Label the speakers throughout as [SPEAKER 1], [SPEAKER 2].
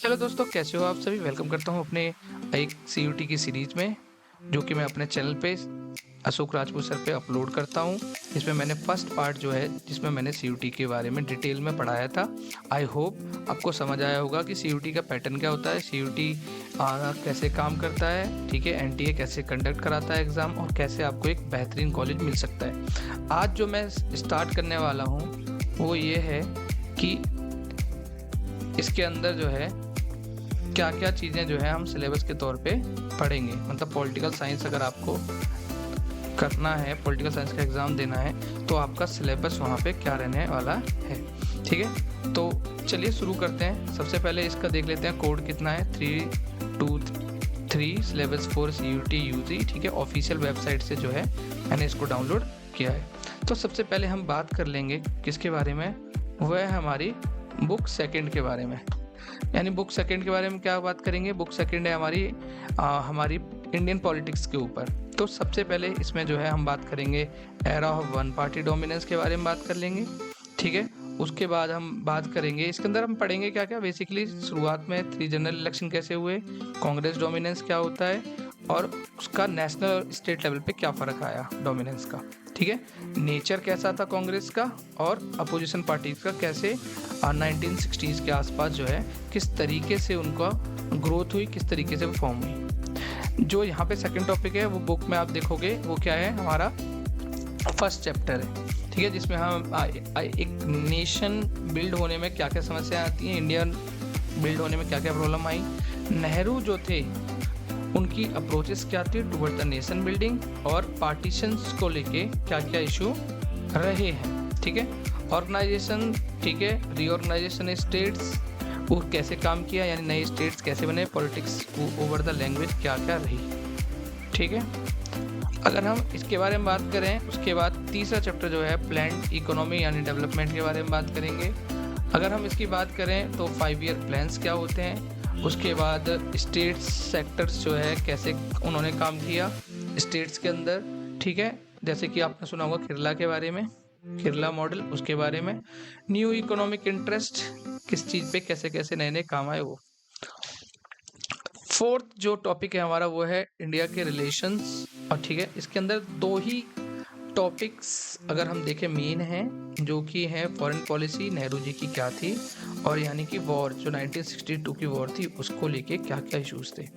[SPEAKER 1] Hello दोस्तों, कैसे हो आप सभी। वेलकम करता हूं अपने एक सीयूटी की सीरीज में, जो कि मैं अपने चैनल पे अशोक राजपूत सर पे अपलोड करता हूं। इसमें मैंने फर्स्ट पार्ट जो है, जिसमें मैंने सीयूटी के बारे में डिटेल में पढ़ाया था। आई होप आपको समझ आया होगा कि सीयूटी का पैटर्न क्या होता है, सीयूटी कैसे काम करता है, ठीक है, एनटीए कैसे कंडक्ट कराता है एग्ज़ाम, और कैसे आपको एक बेहतरीन कॉलेज मिल सकता है। आज जो मैं स्टार्ट करने वाला हूँ वो ये है कि इसके अंदर जो है क्या-क्या चीज़ें जो है हम सिलेबस के तौर पे पढ़ेंगे। मतलब पॉलिटिकल साइंस अगर आपको करना है, पॉलिटिकल साइंस का एग्ज़ाम देना है, तो आपका सिलेबस वहाँ पे क्या रहने वाला है, ठीक है। तो चलिए शुरू करते हैं। सबसे पहले इसका देख लेते हैं कोड कितना है, 323 सिलेबस फॉर सीयूटी यूजी, ठीक है। ऑफिशियल वेबसाइट से जो है मैंने इसको डाउनलोड किया है। तो सबसे पहले हम बात कर लेंगे किसके बारे में, वह है हमारी बुक सेकंड के बारे में। यानी बुक सेकंड के बारे में क्या बात करेंगे, बुक सेकंड है हमारी इंडियन पॉलिटिक्स के ऊपर। तो सबसे पहले इसमें जो है हम बात करेंगे era of one party dominance के बारे में बात कर लेंगे, ठीक है। उसके बाद हम बात करेंगे, इसके अंदर हम पढ़ेंगे क्या क्या। बेसिकली शुरुआत में 3 जनरल इलेक्शन कैसे हुए, कांग्रेस डोमिनेंस क्या होता है, और उसका नेशनल और स्टेट लेवल पे क्या फ़र्क आया डोमिनेंस का, ठीक है। नेचर कैसा था कांग्रेस का, और अपोजिशन पार्टीज का कैसे 1960s के आसपास जो है किस तरीके से उनका ग्रोथ हुई, किस तरीके से वो फॉर्म हुई। जो यहाँ पे सेकंड टॉपिक है वो बुक में आप देखोगे वो क्या है, हमारा फर्स्ट चैप्टर है, ठीक है। जिसमें हम एक नेशन बिल्ड होने में क्या क्या समस्या आती हैं, इंडियन बिल्ड होने में क्या क्या प्रॉब्लम आई, नेहरू जो थे उनकी अप्रोचेस क्या थी टुवर्ड द नेशन बिल्डिंग, और पार्टीशंस को लेके क्या क्या इशू रहे हैं, ठीक है। ऑर्गेनाइजेशन, ठीक है, रीऑर्गेनाइजेशन स्टेट्स वो कैसे काम किया, यानी नए स्टेट्स कैसे बने, पॉलिटिक्स ओवर द लैंग्वेज क्या क्या रही, ठीक है। अगर हम इसके बारे में बात करें, उसके बाद तीसरा चैप्टर जो है प्लान्ड इकोनॉमी यानी डेवलपमेंट के बारे में बात करेंगे। अगर हम इसकी बात करें तो 5 ईयर प्लान्स क्या होते हैं, उसके बाद स्टेट्स सेक्टर्स जो है कैसे उन्होंने काम किया स्टेट्स के अंदर, ठीक है। जैसे कि आपने सुना होगा केरला के बारे में, केरला मॉडल, उसके बारे में न्यू इकोनॉमिक इंटरेस्ट किस चीज़ पे कैसे कैसे नए नए काम आए वो। फोर्थ जो टॉपिक है हमारा वो है इंडिया के रिलेशंस, और ठीक है इसके अंदर 2 ही टॉपिक्स अगर हम देखें मेन हैं, जो कि हैं फॉरेन पॉलिसी नेहरू जी की क्या थी, और यानी कि वॉर जो 1962 की वॉर थी उसको लेके क्या क्या इश्यूज थे,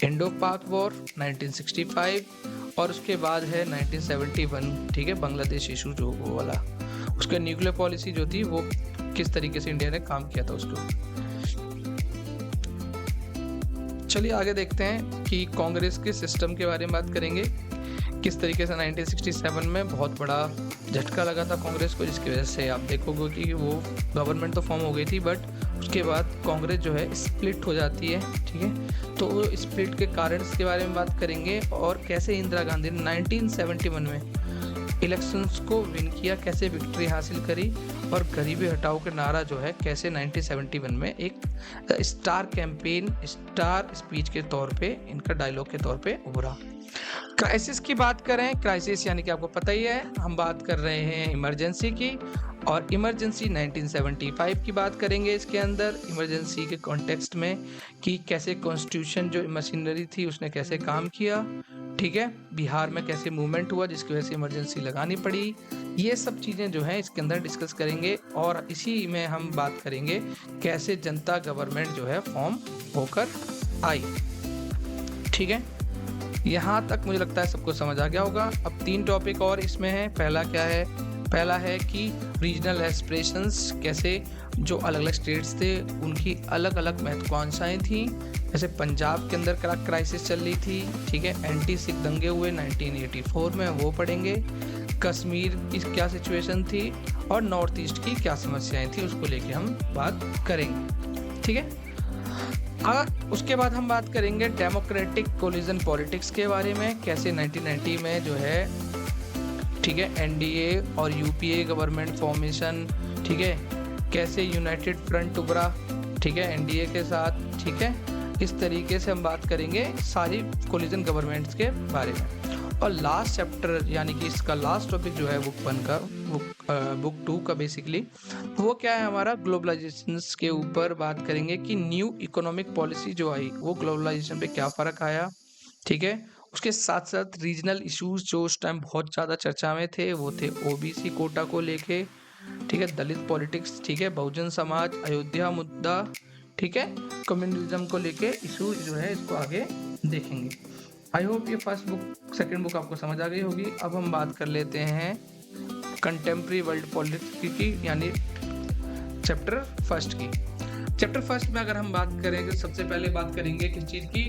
[SPEAKER 1] इंडो पाक वॉर 1965, और उसके बाद है 1971, ठीक है, बांग्लादेश इशू जो वो वाला, उसका न्यूक्लियर पॉलिसी जो थी वो किस तरीके से इंडिया ने काम किया था उसको। चलिए आगे देखते हैं कि कांग्रेस के सिस्टम के बारे में बात करेंगे, किस तरीके से 1967 में बहुत बड़ा झटका लगा था कांग्रेस को, जिसकी वजह से आप देखोगे कि वो गवर्नमेंट तो फॉर्म हो गई थी, बट उसके बाद कांग्रेस जो है स्प्लिट हो जाती है, ठीक है। तो स्प्लिट के कारण के बारे में बात करेंगे, और कैसे इंदिरा गांधी ने 1971 में इलेक्शंस को विन किया, कैसे विक्ट्री हासिल करी, और गरीबी हटाओ के नारा जो है कैसे 1971 में एक स्टार कैंपेन, स्टार स्पीच के तौर पे, इनका डायलॉग के तौर पे उभरा। क्राइसिस की बात करें, क्राइसिस यानी कि आपको पता ही है हम बात कर रहे हैं इमरजेंसी की, और इमरजेंसी 1975 की बात करेंगे इसके अंदर, इमरजेंसी के कॉन्टेक्स्ट में कि कैसे कॉन्स्टिट्यूशन जो मशीनरी थी उसने कैसे काम किया, ठीक है, बिहार में कैसे मूवमेंट हुआ जिसकी वजह से इमरजेंसी लगानी पड़ी। ये सब चीज़ें जो हैं इसके अंदर डिस्कस करेंगे, और इसी में हम बात करेंगे कैसे जनता गवर्नमेंट जो है फॉर्म होकर आई, ठीक है। यहाँ तक मुझे लगता है सबको समझ आ गया होगा। अब 3 टॉपिक और इसमें है। पहला क्या है, पहला है कि रीजनल एस्पिरेशंस, कैसे जो अलग अलग स्टेट्स थे उनकी अलग अलग महत्वाकांक्षाएं थी। जैसे पंजाब के अंदर क्राइसिस चल रही थी, ठीक है, एंटी सिख दंगे हुए 1984 में, वो पढ़ेंगे। कश्मीर की क्या सिचुएशन थी, और नॉर्थ ईस्ट की क्या समस्याएं थी, उसको लेके हम बात करेंगे, ठीक है। उसके बाद हम बात करेंगे डेमोक्रेटिक कोलिजन पॉलिटिक्स के बारे में, कैसे 1990 में जो है, ठीक है, एनडीए और यूपीए गवर्नमेंट फॉर्मेशन, ठीक है, कैसे यूनाइटेड फ्रंट उभरा, ठीक है, एनडीए के साथ, ठीक है। इस तरीके से हम बात करेंगे सारी कोलिजन गवर्नमेंट्स के बारे में। और लास्ट चैप्टर यानी कि इसका लास्ट टॉपिक जो है बुक 2 का बेसिकली वो क्या है, हमारा ग्लोबलाइजेशन के ऊपर बात करेंगे कि न्यू इकोनॉमिक पॉलिसी जो आई वो ग्लोबलाइजेशन पे क्या फ़र्क आया, ठीक है। उसके साथ साथ रीजनल इश्यूज जो उस टाइम बहुत ज़्यादा चर्चा में थे वो थे ओबीसी कोटा को लेके, ठीक है, दलित पॉलिटिक्स, ठीक है, बहुजन समाज, अयोध्या मुद्दा, ठीक है, कम्युनलिज्म को लेके इशू जो है इसको आगे देखेंगे। आई होप ये फर्स्ट बुक सेकंड बुक आपको समझ आ गई होगी। अब हम बात कर लेते हैं कंटेम्प्रेरी वर्ल्ड पॉलिटिक्स की, यानी चैप्टर फर्स्ट की। चैप्टर फर्स्ट में अगर हम बात करें तो सबसे पहले बात करेंगे किस चीज़ की,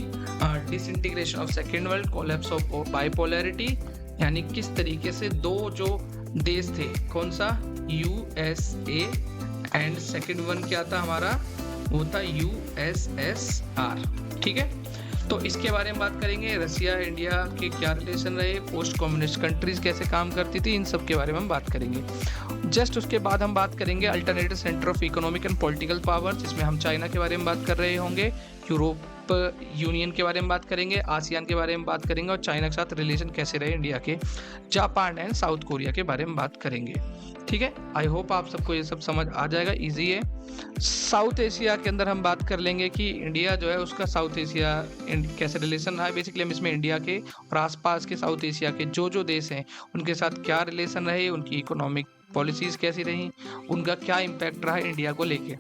[SPEAKER 1] disintegration of second world, collapse of bipolarity, यानी किस तरीके से दो जो देश थे, कौन सा, यूएसए एंड सेकेंड वन क्या था हमारा, वो था यूएसएसआर, ठीक है। तो इसके बारे में बात करेंगे, रसिया इंडिया के क्या रिलेशन रहे, पोस्ट कम्युनिस्ट कंट्रीज कैसे काम करती थी, इन सब के बारे में हम बात करेंगे। जस्ट उसके बाद हम बात करेंगे alternative centre of economic and political power, जिसमें हम चाइना के बारे में बात कर रहे होंगे, यूरोप यूनियन के बारे में बात करेंगे, आसियान के बारे में बात करेंगे और चाइना के साथ रिलेशन कैसे रहे इंडिया के, जापान एंड साउथ कोरिया के बारे में बात करेंगे, ठीक है। आई होप आप सबको ये सब समझ आ जाएगा, इजी है। साउथ एशिया के अंदर हम बात कर लेंगे कि इंडिया जो है उसका साउथ एशिया कैसे रिलेशन रहा है, बेसिकली हम इसमें इंडिया के और आसपास के साउथ एशिया के जो देश हैं उनके साथ क्या रिलेशन रहे, उनकी इकोनॉमिक पॉलिसीज कैसी रही, उनका क्या इम्पैक्ट रहा इंडिया को लेके।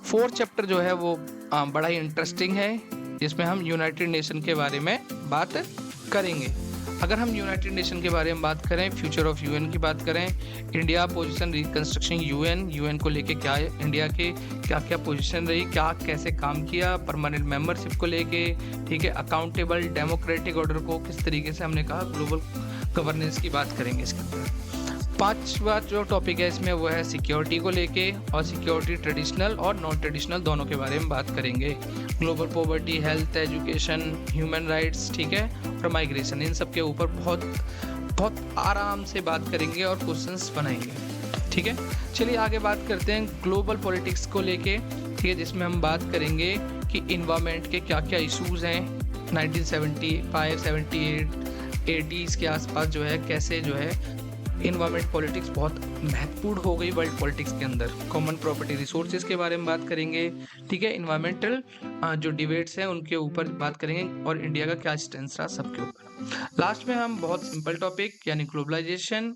[SPEAKER 1] फोर्थ चैप्टर जो है वो बड़ा ही इंटरेस्टिंग है, जिसमें हम यूनाइटेड नेशन के बारे में बात करेंगे। अगर हम यूनाइटेड नेशन के बारे में बात करें, फ्यूचर ऑफ यूएन की बात करें, इंडिया पोजीशन रिकंस्ट्रक्शन यूएन को लेके क्या है, इंडिया के क्या क्या पोजीशन रही, क्या कैसे काम किया, परमानेंट मेंबरशिप को लेके, ठीक है, अकाउंटेबल डेमोक्रेटिक ऑर्डर को किस तरीके से हमने कहा, ग्लोबल गवर्नेंस की बात करेंगे इसके अंदर। पांचवा जो टॉपिक है इसमें वो है सिक्योरिटी को लेके, और सिक्योरिटी ट्रेडिशनल और नॉन ट्रेडिशनल दोनों के बारे में बात करेंगे, global poverty, health, education, human rights, ठीक है, और माइग्रेशन, इन सब के ऊपर बहुत आराम से बात करेंगे और क्वेश्चंस बनाएंगे, ठीक है। चलिए आगे बात करते हैं ग्लोबल पॉलिटिक्स को लेके, ठीक है, जिसमें हम बात करेंगे कि इन्वायरमेंट के क्या क्या इशूज़ हैं 1975, 78, 80s के आसपास जो है कैसे जो है इन्वायरमेंट पॉलिटिक्स बहुत महत्वपूर्ण हो गई वर्ल्ड पॉलिटिक्स के अंदर। कॉमन प्रॉपर्टी रिसोर्सेज के बारे में बात करेंगे, ठीक है, इन्वायरमेंटल जो डिबेट्स हैं उनके ऊपर बात करेंगे और इंडिया का क्या स्टैंड रहा सबके ऊपर। लास्ट में हम बहुत सिंपल टॉपिक यानी globalisation,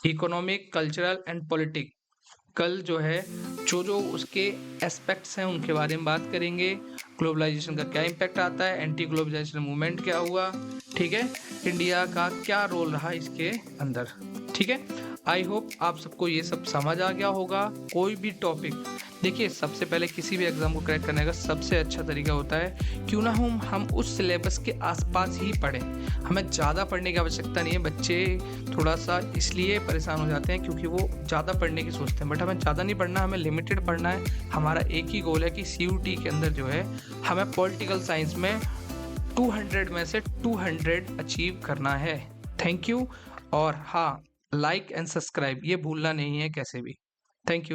[SPEAKER 1] economic, cultural and political जो है जो उसके एस्पेक्ट्स हैं उनके बारे में बात करेंगे, ग्लोबलाइजेशन का क्या इम्पैक्ट आता है, एंटी ग्लोबलाइजेशन मूवमेंट क्या हुआ, ठीक है, इंडिया का क्या रोल रहा इसके अंदर, ठीक है। आई होप आप सबको ये सब समझ आ गया होगा। कोई भी टॉपिक देखिए, सबसे पहले किसी भी एग्जाम को क्रैक करने का सबसे अच्छा तरीका होता है क्यों ना हम उस सिलेबस के आसपास ही पढ़ें, हमें ज़्यादा पढ़ने की आवश्यकता नहीं है। बच्चे थोड़ा सा इसलिए परेशान हो जाते हैं क्योंकि वो ज़्यादा पढ़ने की सोचते हैं, बट हमें ज़्यादा नहीं पढ़ना, हमें लिमिटेड पढ़ना है। हमारा एक ही गोल है कि CUT के अंदर जो है हमें पॉलिटिकल साइंस में 200 में से 200 अचीव करना है। Thank you. और हाँ, लाइक एंड सब्सक्राइब ये भूलना नहीं है कैसे भी। Thank you.